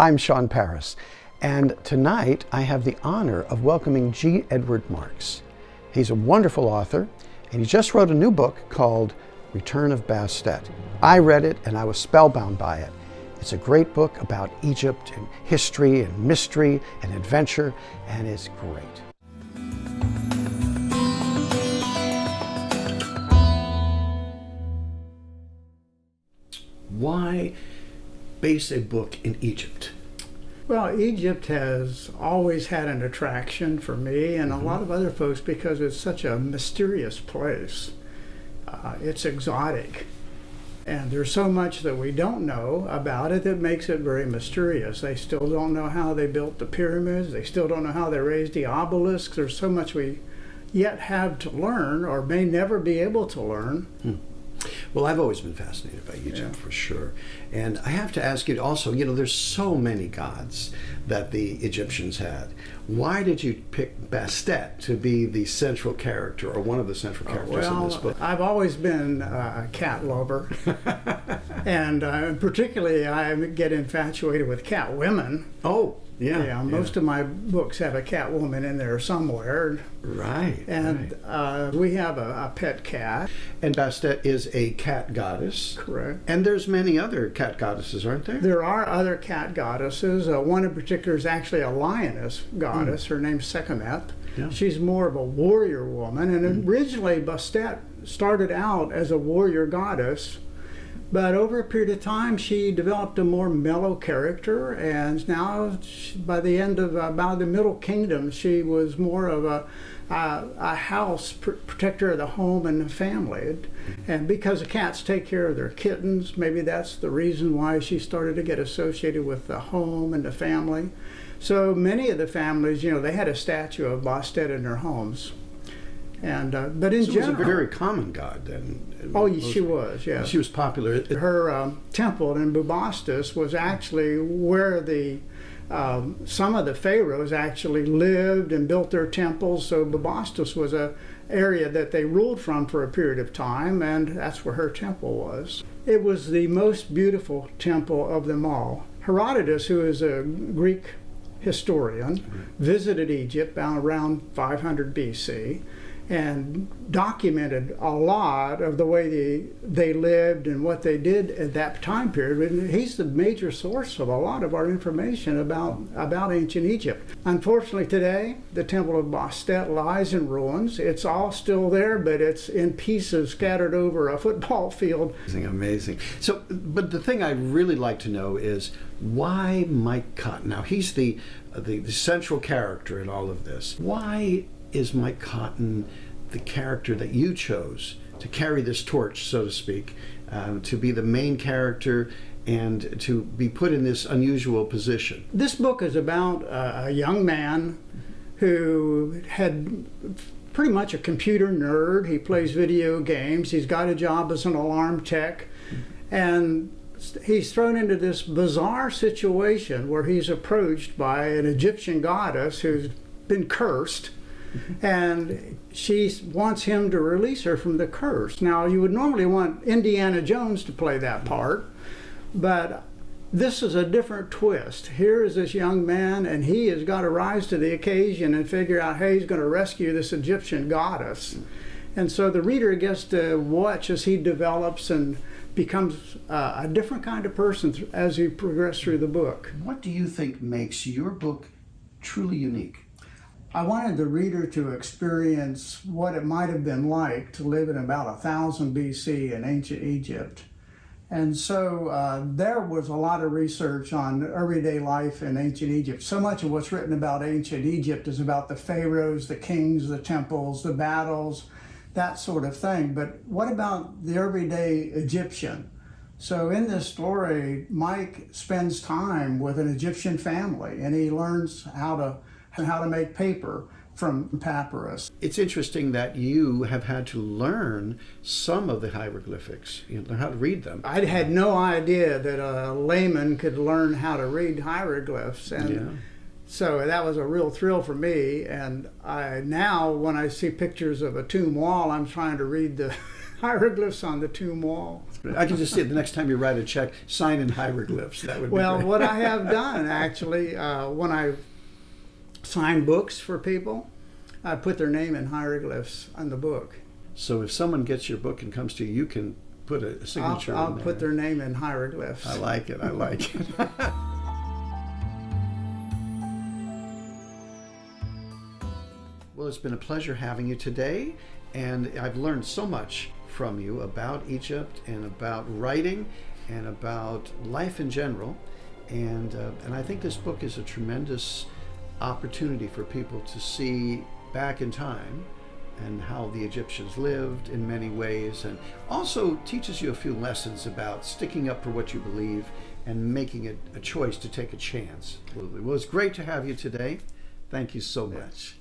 I'm Shawn Paris, and tonight I have the honor of welcoming G. Edward Marks. He's a wonderful author, and he just wrote a new book called Return of Bastet. I read it and I was spellbound by it. It's a great book about Egypt and history and mystery and adventure, and it's great. Why base a book in Egypt? Well, Egypt has always had an attraction for me and a lot of other folks because it's such a mysterious place. It's exotic, and there's so much that we don't know about it that makes it very mysterious. They still don't know how they built the pyramids. They still don't know how they raised the obelisks. There's so much we yet have to learn or may never be able to learn. Well, I've always been fascinated by Egypt, for sure. And I have to ask you also, there's so many gods that the Egyptians had. Why did you pick Bastet to be the central character, or one of the central characters in this book? I've always been a cat lover. And particularly I get infatuated with cat women. Oh, yeah. Most of my books have a cat woman in there somewhere. Right. And we have a pet cat. And Bastet is a cat goddess. Correct. And there's many other cat goddesses, aren't there? There are other cat goddesses. One in particular is actually a lioness goddess. Her name's Sekhmet. Yeah. She's more of a warrior woman. And originally Bastet started out as a warrior goddess. But over a period of time, she developed a more mellow character, and now, by the end of about the Middle Kingdom, she was more of a house protector of the home and the family. And because the cats take care of their kittens, maybe that's the reason why she started to get associated with the home and the family. So many of the families, they had a statue of Bastet in their homes. And but in general, she was a very common god then. Oh, she was. Yeah, she was popular. Her temple in Bubastis was actually where some of the pharaohs actually lived and built their temples. So Bubastis was a area that they ruled from for a period of time, and that's where her temple was. It was the most beautiful temple of them all. Herodotus, who is a Greek historian, visited Egypt around 500 BC. And documented a lot of the way they lived and what they did at that time period. And he's the major source of a lot of our information about ancient Egypt. Unfortunately today, the Temple of Bastet lies in ruins. It's all still there, but it's in pieces scattered over a football field. Amazing. So, but the thing I'd really like to know is why Mike Cotton? Now, he's the central character in all of this. Why is Mike Cotton the character that you chose to carry this torch, so to speak, to be the main character and to be put in this unusual position? This book is about a young man who had pretty much a computer nerd. He plays video games. He's got a job as an alarm tech. And he's thrown into this bizarre situation where he's approached by an Egyptian goddess who's been cursed. And she wants him to release her from the curse. Now, you would normally want Indiana Jones to play that part, but this is a different twist. Here is this young man, and he has got to rise to the occasion and figure out how he's going to rescue this Egyptian goddess. And so the reader gets to watch as he develops and becomes a different kind of person as he progresses through the book. What do you think makes your book truly unique? I wanted the reader to experience what it might have been like to live in about 1000 BC in ancient Egypt. And so there was a lot of research on everyday life in ancient Egypt. So much of what's written about ancient Egypt is about the pharaohs, the kings, the temples, the battles, that sort of thing. But what about the everyday Egyptian? So in this story, Mike spends time with an Egyptian family, and he learns how to make paper from papyrus. It's interesting that you have had to learn some of the hieroglyphics, learn how to read them. I had no idea that a layman could learn how to read hieroglyphs, and so that was a real thrill for me. And now, when I see pictures of a tomb wall, I'm trying to read the hieroglyphs on the tomb wall. I can just see it the next time you write a check, sign in hieroglyphs. That would be Well, great. what I have done actually, when I sign books for people, I put their name in hieroglyphs on the book. So if someone gets your book and comes to you, you can put a signature I'll in there. put their name in hieroglyphs. I like it. I like it. Well, it's been a pleasure having you today, and I've learned so much from you about Egypt and about writing and about life in general. And I think this book is a tremendous opportunity for people to see back in time and how the Egyptians lived in many ways, and also teaches you a few lessons about sticking up for what you believe and making it a choice to take a chance. Well, it's great to have you today. Thank you so much.